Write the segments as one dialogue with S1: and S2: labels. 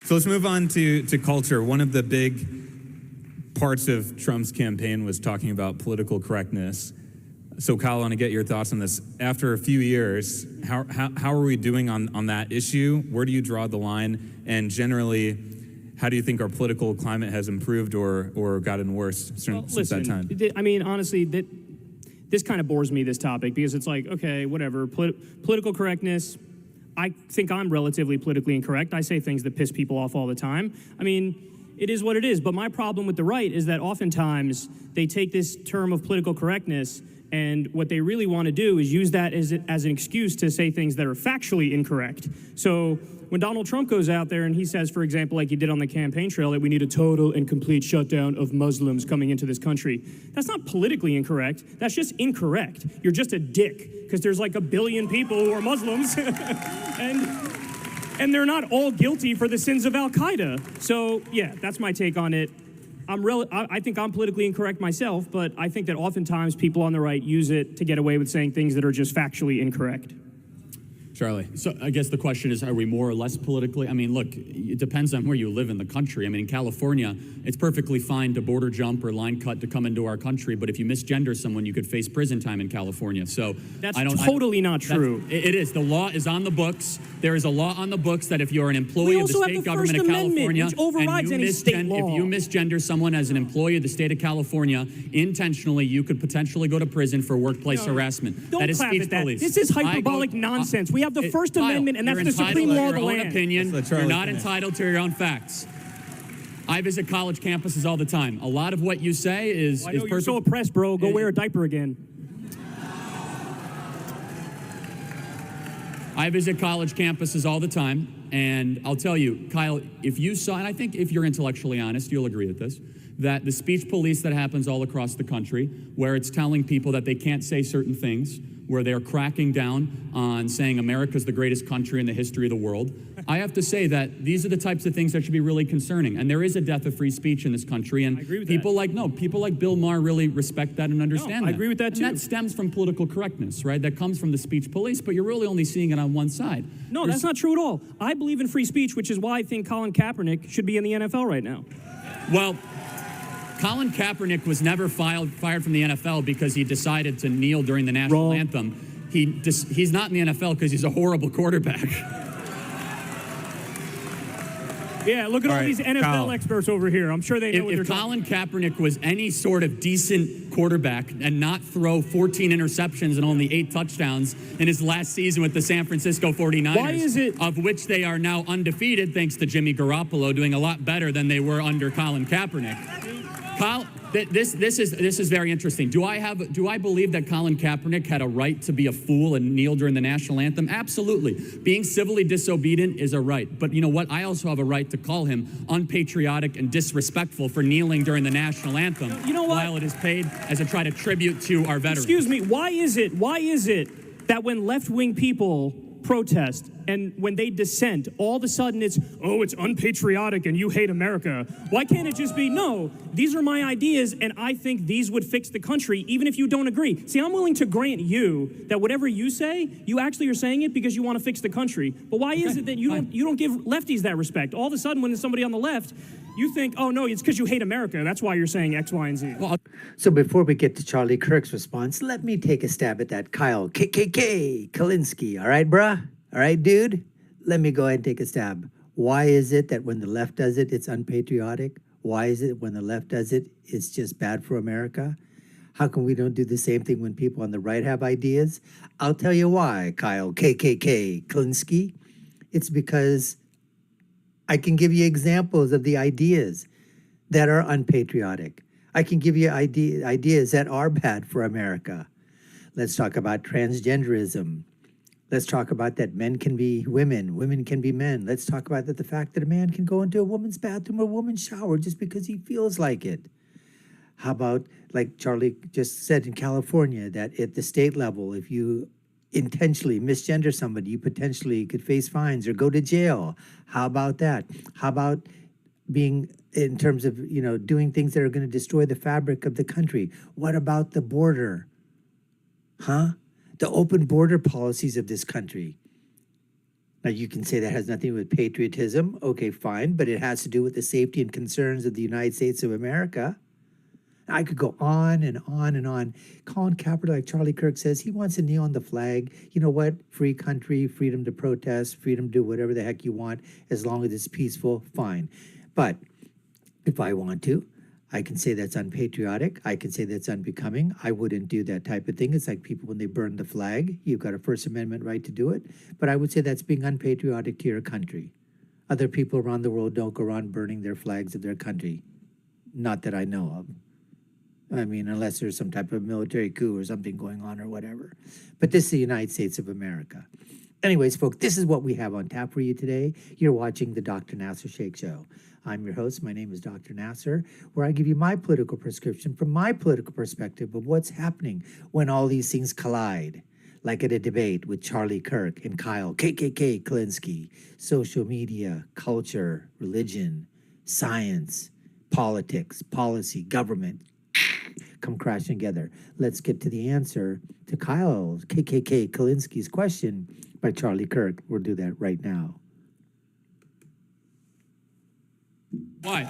S1: So let's move on to culture. One of the big parts of Trump's campaign was talking about political correctness. So Kyle, I want to get your thoughts on this. After a few years, how are we doing on that issue? Where do you draw the line? And generally, how do you think our political climate has improved or gotten worse since that time?
S2: I mean, honestly, this kind of bores me, this topic, because it's like, okay, whatever, political correctness. I think I'm relatively politically incorrect. I say things that piss people off all the time. I mean, it is what it is. But my problem with the right is that oftentimes they take this term of political correctness, and what they really want to do is use that as an excuse to say things that are factually incorrect. So when Donald Trump goes out there and he says, for example, like he did on the campaign trail, that we need a total and complete shutdown of Muslims coming into this country, that's not politically incorrect. That's just incorrect. You're just a dick, because there's like 1 billion people who are Muslims, and they're not all guilty for the sins of Al-Qaeda. So yeah, that's my take on it. I think I'm politically incorrect myself, but I think that oftentimes people on the right use it to get away with saying things that are just factually incorrect.
S1: Charlie.
S3: So I guess the question is, are we more or less politically? I mean, look, it depends on where you live in the country. I mean, in California, it's perfectly fine to border jump or line cut to come into our country, but if you misgender someone, you could face prison time in California. So
S2: that's totally not true.
S3: It is. The law is on the books. There is a law on the books that if you're an employee of the state government of California,
S2: which overrides any state law.
S3: If you misgender someone as an employee of the state of California intentionally, you could potentially go to prison for workplace harassment.
S2: That is speech police. This is hyperbolic nonsense. We have the First Amendment, and that's the supreme law of the land.
S3: You're not entitled to your own facts. I visit college campuses all the time. A lot of what you say is
S2: perfect. You're so oppressed, bro. Go wear a diaper again.
S3: I visit college campuses all the time, and I'll tell you, Kyle, if you saw, and I think if you're intellectually honest, you'll agree with this, that the speech police that happens all across the country, where it's telling people that they can't say certain things, where they're cracking down on saying America's the greatest country in the history of the world, I have to say that these are the types of things that should be really concerning. And there is a death of free speech in this country, and people like Bill Maher really respect that and understand that.
S2: I agree with that too.
S3: And that stems from political correctness, right? That comes from the speech police, but you're really only seeing it on one side.
S2: No, that's not true at all. I believe in free speech, which is why I think Colin Kaepernick should be in the NFL right now.
S3: Well, Colin Kaepernick was never fired from the NFL because he decided to kneel during the national anthem. He's not in the NFL because he's a horrible quarterback.
S2: Yeah, look at all these NFL experts over here. I'm sure they know what they're talking about.
S3: If Colin Kaepernick was any sort of decent quarterback and not throw 14 interceptions and only 8 touchdowns in his last season with the San Francisco 49ers, of which they are now undefeated thanks to Jimmy Garoppolo doing a lot better than they were under Colin Kaepernick. Kyle, this is very interesting. Do I believe that Colin Kaepernick had a right to be a fool and kneel during the national anthem? Absolutely. Being civilly disobedient is a right. But you know what? I also have a right to call him unpatriotic and disrespectful for kneeling during the national anthem.
S2: You know what?
S3: While it is paid as a try to tribute to our veterans.
S2: Excuse me. Why is it that when left-wing people protest and when they dissent, all of a sudden it's unpatriotic and you hate America? Why can't it just be, no, these are my ideas and I think these would fix the country even if you don't agree? See, I'm willing to grant you that whatever you say, you actually are saying it because you want to fix the country. But why is it that you don't give lefties that respect? All of a sudden when there's somebody on the left, you think, oh no, it's because you hate America. That's why you're saying X, Y, and Z.
S4: So before we get to Charlie Kirk's response, let me take a stab at that Kyle KULINSKI. All right, bruh? All right, dude? Let me go ahead and take a stab. Why is it that when the left does it, it's unpatriotic? Why is it when the left does it, it's just bad for America? How come we don't do the same thing when people on the right have ideas? I'll tell you why, Kyle KULINSKI. It's because I can give you examples of the ideas that are unpatriotic. I can give you ideas that are bad for America. Let's talk about transgenderism. Let's talk about that men can be women, women can be men. Let's talk about the fact that a man can go into a woman's bathroom or a woman's shower just because he feels like it. How about, like Charlie just said in California, that at the state level, if you intentionally misgender somebody, you potentially could face fines or go to jail. How about that? How about being, in terms of, doing things that are going to destroy the fabric of the country? What about the border? Huh? The open border policies of this country. Now, you can say that has nothing to do with patriotism. Okay, fine, but it has to do with the safety and concerns of the United States of America. I could go on and on and on. Colin Kaepernick, like Charlie Kirk says, he wants to kneel on the flag. You know what? Free country, freedom to protest, freedom to do whatever the heck you want, as long as it's peaceful, fine. But if I want to, I can say that's unpatriotic. I can say that's unbecoming. I wouldn't do that type of thing. It's like people when they burn the flag. You've got a First Amendment right to do it. But I would say that's being unpatriotic to your country. Other people around the world don't go around burning their flags of their country. Not that I know of. I mean, unless there's some type of military coup or something going on or whatever. But this is the United States of America. Anyways, folks, this is what we have on tap for you today. You're watching the Dr. Nasser Sheikh Show. I'm your host. My name is Dr. Nasser, where I give you my political prescription from my political perspective of what's happening when all these things collide, like at a debate with Charlie Kirk and Kyle KKK Kulinski, social media, culture, religion, science, politics, policy, government, come crashing together. Let's get to the answer to Kyle KKK Kulinski's question by Charlie Kirk. We'll do that right now.
S3: Why?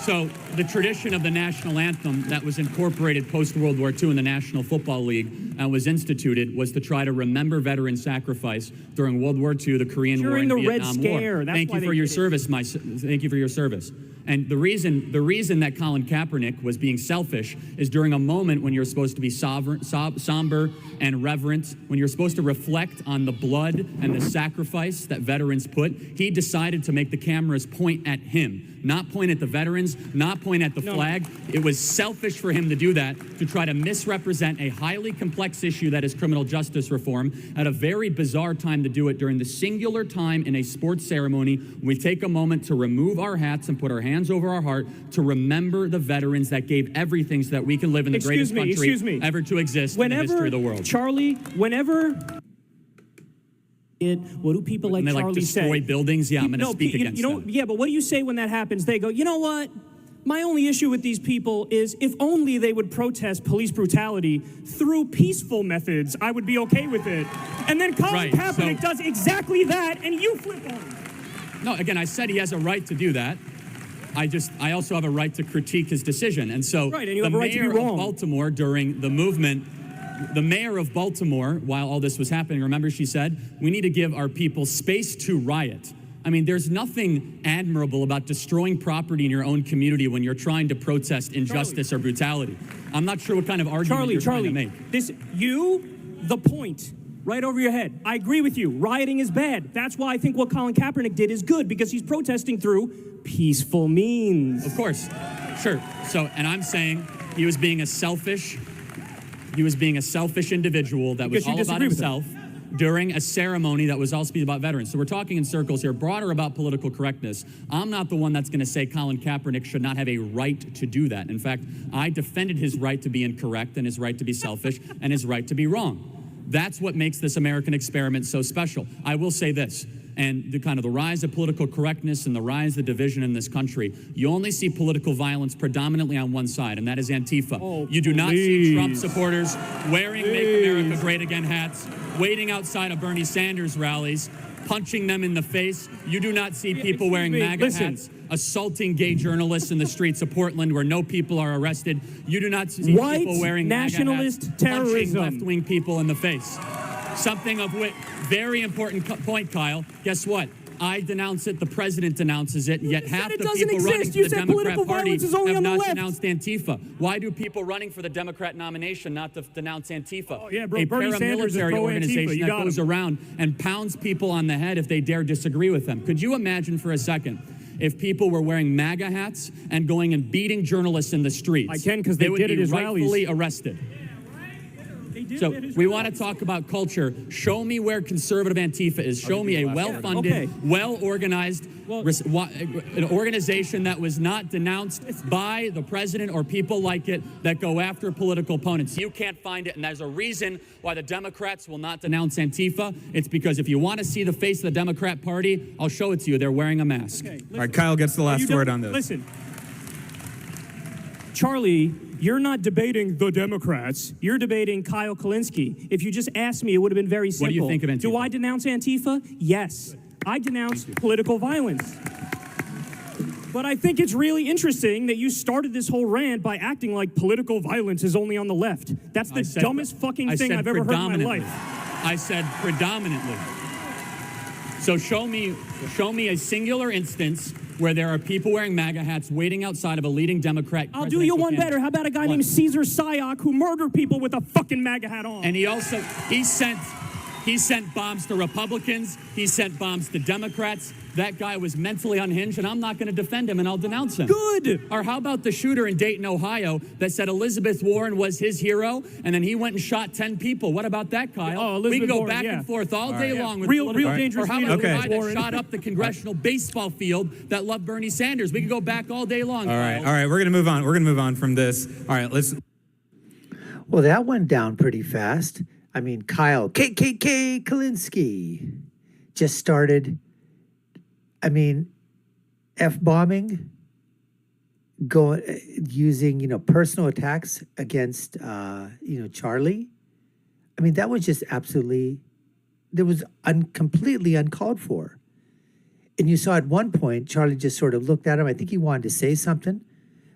S3: So the tradition of the national anthem that was incorporated post-World War II in the National Football League and was instituted was to try to remember veteran sacrifice during World War II, the Korean War, and Vietnam War.
S2: During the Red Scare. That's
S3: Thank you for your service. Thank you for your service. And the reason that Colin Kaepernick was being selfish is during a moment when you're supposed to be somber and reverent, when you're supposed to reflect on the blood and the sacrifice that veterans put, he decided to make the cameras point at him, not point at the veterans, not point at the flag. It was selfish for him to do that, to try to misrepresent a highly complex issue that is criminal justice reform at a very bizarre time to do it during the singular time in a sports ceremony when we take a moment to remove our hats and put our hands over our heart to remember the veterans that gave everything so that we can live in the greatest country ever to exist in the history of the world.
S2: Charlie, what do people like Charlie say?
S3: Destroy buildings? Yeah, I'm going to speak against them.
S2: Yeah, but what do you say when that happens? They go, you know what? My only issue with these people is if only they would protest police brutality through peaceful methods, I would be okay with it. And then Colin Kaepernick does exactly that, and you flip on him.
S3: No, again, I said he has a right to do that. I also have a right to critique his decision. And so the mayor of Baltimore during the movement, the mayor of Baltimore, while all this was happening, remember she said, we need to give our people space to riot. I mean, there's nothing admirable about destroying property in your own community when you're trying to protest injustice or brutality. I'm not sure what kind of argument you're trying to make.
S2: The point, right over your head. I agree with you. Rioting is bad. That's why I think what Colin Kaepernick did is good, because he's protesting through peaceful means.
S3: Of course. Sure. So, and I'm saying he was being a selfish individual that was all about himself during a ceremony that was all speaking about veterans. So we're talking in circles here, broader about political correctness. I'm not the one that's going to say Colin Kaepernick should not have a right to do that. In fact, I defended his right to be incorrect and his right to be selfish and his right to be wrong. That's what makes this American experiment so special. I will say this, and the rise of political correctness and the rise of division in this country, you only see political violence predominantly on one side, and that is Antifa. You do not see Trump supporters wearing Make America Great Again hats, waiting outside of Bernie Sanders rallies, punching them in the face. You do not see people wearing MAGA hats, assaulting gay journalists in the streets of Portland where no people are arrested. You do not see people wearing
S2: nationalist
S3: MAGA hats,
S2: terrorism,
S3: punching left-wing people in the face. Something of which, very important point, Kyle. Guess what? I denounce it, the president denounces it, yet half the people running for the Democrat Party have not denounced Antifa. Why do people running for the Democrat nomination not denounce Antifa?
S2: Oh, yeah, bro,
S3: a
S2: Bernie Sanders is
S3: paramilitary organization that goes
S2: him.
S3: around and pounds people on the head if they dare disagree with them. Could you imagine for a second if people were wearing MAGA hats and going and beating journalists in the streets?
S2: I can, because they did it as rallies.
S3: Rightfully arrested. So we want to talk about culture. Show me where conservative Antifa is. Show me a well-funded, well-organized an organization that was not denounced by the president or people like it that go after political opponents. You can't find it, and there's a reason why the Democrats will not denounce Antifa. It's because if you want to see the face of the Democrat Party, I'll show it to you. They're wearing a mask.
S1: All right, Kyle gets the last word on this.
S2: Listen, Charlie, you're not debating the Democrats. You're debating Kyle Kulinski. If you just asked me, it would have been very simple.
S3: What do you think of Antifa?
S2: Do I denounce Antifa? Yes. I denounce political violence. But I think it's really interesting that you started this whole rant by acting like political violence is only on the left. That's the dumbest fucking thing I've ever heard in my life.
S3: I said predominantly. So show me a singular instance where there are people wearing MAGA hats waiting outside of a leading Democrat.
S2: I'll do you one better. How about a guy named Caesar Sayoc who murdered people with a fucking MAGA hat on?
S3: And he sent bombs to Republicans. He sent bombs to Democrats. That guy was mentally unhinged, and I'm not going to defend him, and I'll denounce him.
S2: Good.
S3: Or how about the shooter in Dayton, Ohio, that said Elizabeth Warren was his hero, and then he went and shot 10 people? What about that, Kyle?
S2: Oh, Elizabeth
S3: we can go
S2: Warren,
S3: back and forth all day long with
S2: real dangerous.
S3: Or how about the guy that
S2: Warren.
S3: shot up the congressional baseball field that loved Bernie Sanders? We can go back all day long.
S1: All right, we're going to move on. We're going to move on from this. All right, let's.
S4: Well, that went down pretty fast. I mean, Kyle, KKK Kulinski, just started, F-bombing, using, personal attacks against, Charlie. I mean, that was just completely uncalled for. And you saw at one point, Charlie just sort of looked at him. I think he wanted to say something,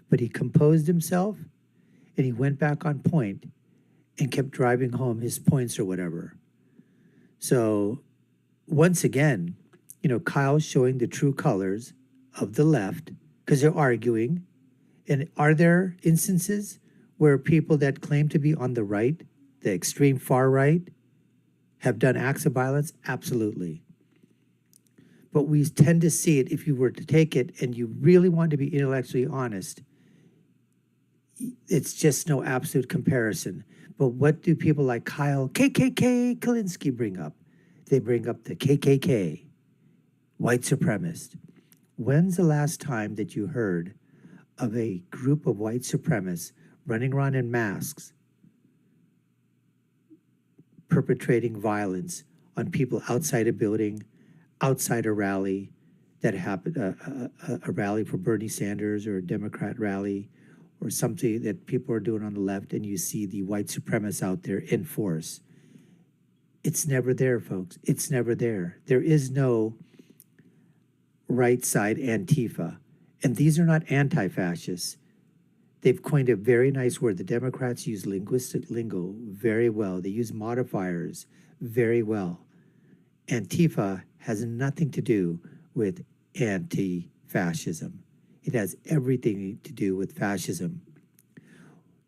S4: but he composed himself and he went back on point and kept driving home his points or whatever. So once again, Kyle's showing the true colors of the left because they're arguing. And are there instances where people that claim to be on the right, the extreme far right, have done acts of violence? Absolutely. But we tend to see it, if you were to take it and you really want to be intellectually honest, it's just no absolute comparison. But what do people like Kyle, KKK Kulinski bring up? They bring up the KKK, white supremacist. When's the last time that you heard of a group of white supremacists running around in masks, perpetrating violence on people outside a building, outside a rally that happened, a rally for Bernie Sanders or a Democrat rally, or something that people are doing on the left, and you see the white supremacists out there in force? It's never there, folks. It's never there. There is no right side Antifa. And these are not anti-fascists. They've coined a very nice word. The Democrats use linguistic lingo very well. They use modifiers very well. Antifa has nothing to do with anti-fascism. It has everything to do with fascism.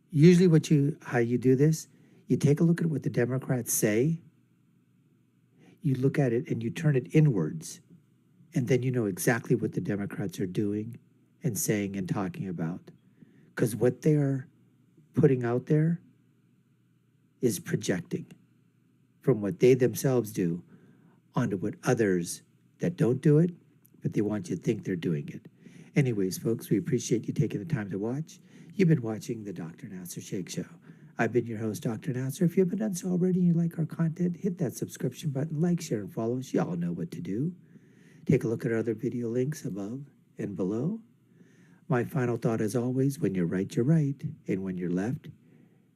S4: Usually how you do this, you take a look at what the Democrats say, you look at it and you turn it inwards, and then you know exactly what the Democrats are doing and saying and talking about. Because what they are putting out there is projecting from what they themselves do onto what others that don't do it, but they want you to think they're doing it. Anyways, folks, we appreciate you taking the time to watch. You've been watching the Dr. Nasser Shake Show. I've been your host, Dr. Nasser. If you haven't done so already and you like our content, hit that subscription button, like, share, and follow us. Y'all know what to do. Take a look at our other video links above and below. My final thought, as always, when you're right, and when you're left,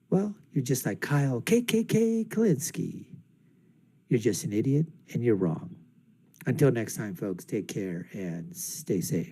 S4: well, you're just like Kyle, KKK Kulinski. You're just an idiot, and you're wrong. Until next time, folks, take care and stay safe.